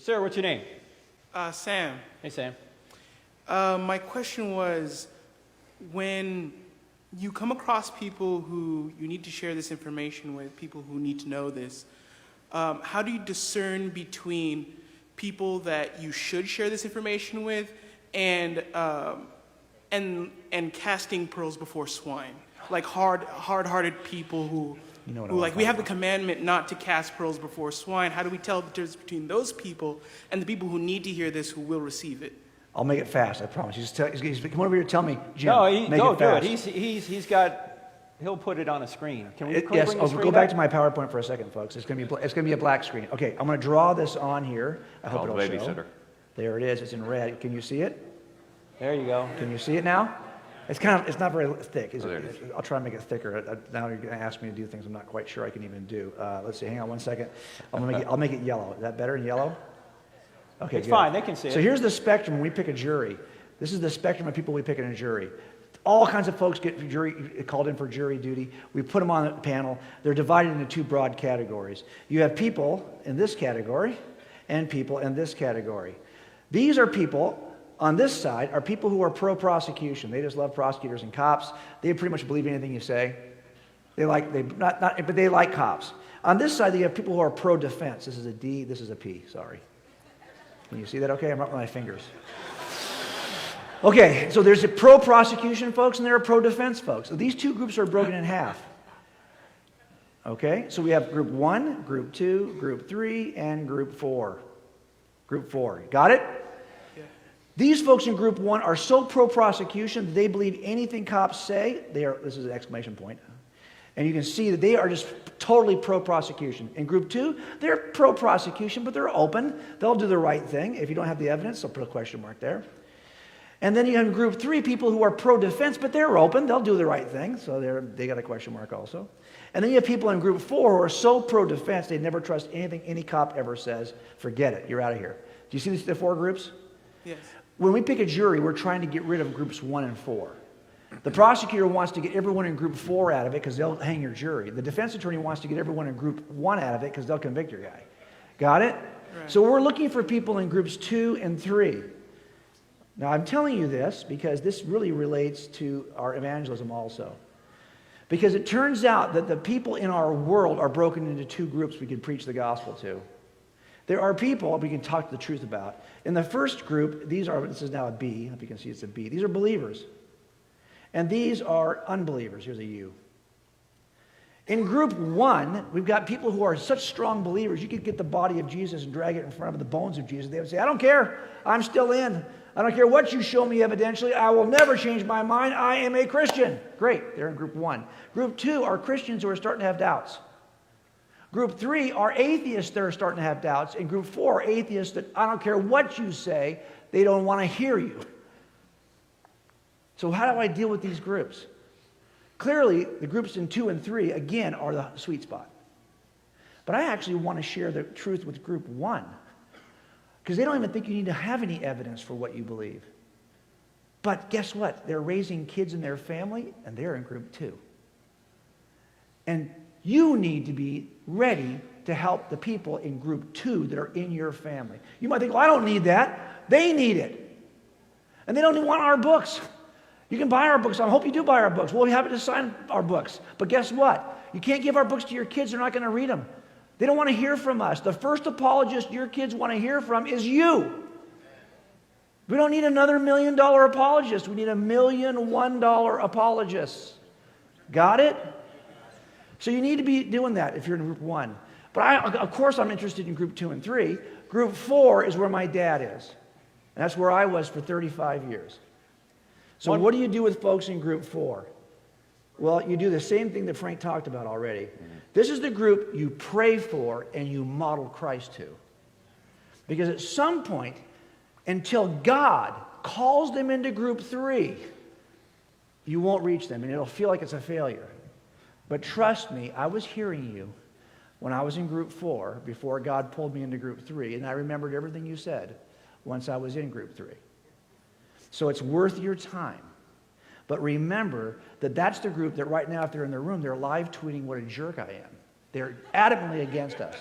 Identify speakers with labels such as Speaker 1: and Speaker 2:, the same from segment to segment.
Speaker 1: Yes, sir. What's your name?
Speaker 2: Sam.
Speaker 1: Hey, Sam.
Speaker 2: My question was, when you come across people who you need to share this information with, people who need to know this, how do you discern between people that you should share this information with and casting pearls before swine? Like hard-hearted people who we have the commandment not to cast pearls before swine. How do we tell the difference between those people and the people who need to hear this, who will receive it?
Speaker 3: I'll make it fast, I promise. He's come over here and tell me, Jim,
Speaker 1: No,
Speaker 3: make
Speaker 1: go
Speaker 3: it fast.
Speaker 1: do it. He's got. He'll put it on a screen. Can we bring
Speaker 3: Yes,
Speaker 1: the
Speaker 3: I'll
Speaker 1: screen
Speaker 3: go back
Speaker 1: up?
Speaker 3: to my PowerPoint for a second, folks. It's going to be a black screen. Okay, I'm going to draw this on here. I hope it'll show. There it is. It's in red. Can you see it?
Speaker 1: There you go.
Speaker 3: Can you see it now? It's not very thick, is it? I'll try and make it thicker. Now you're going to ask me to do things I'm not quite sure I can even do. Let's see. Hang on one second. I'll make it yellow. Is that better in yellow? Okay,
Speaker 1: It's
Speaker 3: good.
Speaker 1: fine. They can see it.
Speaker 3: So here's the spectrum when we pick a jury. This is the spectrum of people we pick in a jury. All kinds of folks get called in for jury duty. We put them on the panel. They're divided into two broad categories. You have people in this category and people in this category. These are people on this side are people who are pro-prosecution. They just love prosecutors and cops. They pretty much believe anything you say. But they like cops. On this side, you have people who are pro-defense. This is a D. This is a P. Sorry. Can you see that? Okay, I'm up with my fingers. Okay, so there's a pro-prosecution folks and there are pro-defense folks. So these two groups are broken in half. Okay, so we have group 1, group 2, group 3, and group 4. Group 4. Got it?
Speaker 2: Yeah.
Speaker 3: These folks in group 1 are so pro-prosecution that they believe anything cops say. This is an exclamation point. And you can see that they are just totally pro-prosecution. In group 2, they're pro-prosecution, but they're open. They'll do the right thing. If you don't have the evidence, they'll put a question mark there. And then you have group 3 people who are pro-defense, but they're open. They'll do the right thing. So they got a question mark also. And then you have people in group 4 who are so pro-defense, they never trust anything any cop ever says. Forget it. You're out of here. Do you see the 4 groups?
Speaker 2: Yes.
Speaker 3: When we pick a jury, we're trying to get rid of groups 1 and 4. The prosecutor wants to get everyone in group 4 out of it because they'll hang your jury. The defense attorney wants to get everyone in group 1 out of it because they'll convict your guy. Got it?
Speaker 2: Right.
Speaker 3: So we're looking for people in groups 2 and 3. Now, I'm telling you this because this really relates to our evangelism also. Because it turns out that the people in our world are broken into 2 groups we can preach the gospel to. There are people we can talk the truth about. In the first group, this is now a B. If you can see it's a B. These are believers. And these are unbelievers. Here's a U. In group 1, we've got people who are such strong believers, you could get the body of Jesus and drag it in front of the bones of Jesus. They would say, I don't care. I'm still in. I don't care what you show me evidentially. I will never change my mind. I am a Christian. Great. They're in group 1. Group 2 are Christians who are starting to have doubts. Group 3 are atheists that are starting to have doubts. And group 4 are atheists that I don't care what you say, they don't want to hear you. So how do I deal with these groups? Clearly, the groups in 2 and 3, again, are the sweet spot. But I actually want to share the truth with group 1. Because they don't even think you need to have any evidence for what you believe. But guess what? They're raising kids in their family, and they're in group 2. And you need to be ready to help the people in group 2 that are in your family. You might think, well, I don't need that. They need it. And they don't even want our books. You can buy our books. I hope you do buy our books. We'll be happy to sign our books. But guess what? You can't give our books to your kids. They're not going to read them. They don't want to hear from us. The first apologist your kids want to hear from is you. We don't need another $1 million apologist. We need $1 million $1 apologists. Got it? So you need to be doing that if you're in group 1. But of course I'm interested in group 2 and 3. Group 4 is where my dad is. And that's where I was for 35 years. So what do you do with folks in group 4? Well, you do the same thing that Frank talked about already. This is the group you pray for and you model Christ to. Because at some point, until God calls them into group 3, you won't reach them and it'll feel like it's a failure. But trust me, I was hearing you when I was in group 4 before God pulled me into group 3, and I remembered everything you said once I was in group 3. So it's worth your time. But remember that that's the group that right now, if they're in the room, they're live tweeting what a jerk I am. They're adamantly against us.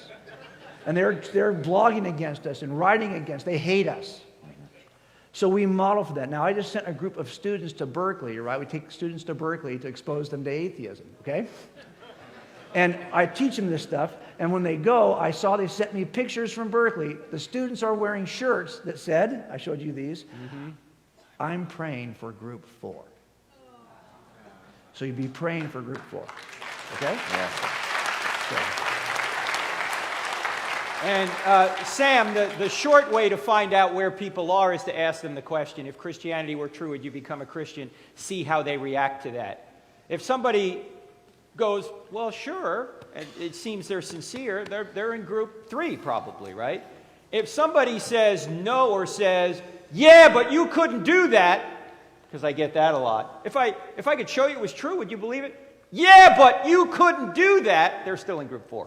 Speaker 3: And they're blogging against us and writing against. They hate us. So we model for that. Now, I just sent a group of students to Berkeley, right? We take students to Berkeley to expose them to atheism, okay? And I teach them this stuff. And when they go, I saw they sent me pictures from Berkeley. The students are wearing shirts that said, I showed you these, I'm praying for group 4. So you'd be praying for group 4, okay?
Speaker 1: Yeah.
Speaker 3: So,
Speaker 1: And Sam, the short way to find out where people are is to ask them the question, if Christianity were true, would you become a Christian? See how they react to that. If somebody goes, well, sure, and it seems they're sincere, they're in group 3 probably, right? If somebody says no or says, yeah, but you couldn't do that, because I get that a lot. If I could show you it was true, would you believe it? Yeah, but you couldn't do that, they're still in group 4.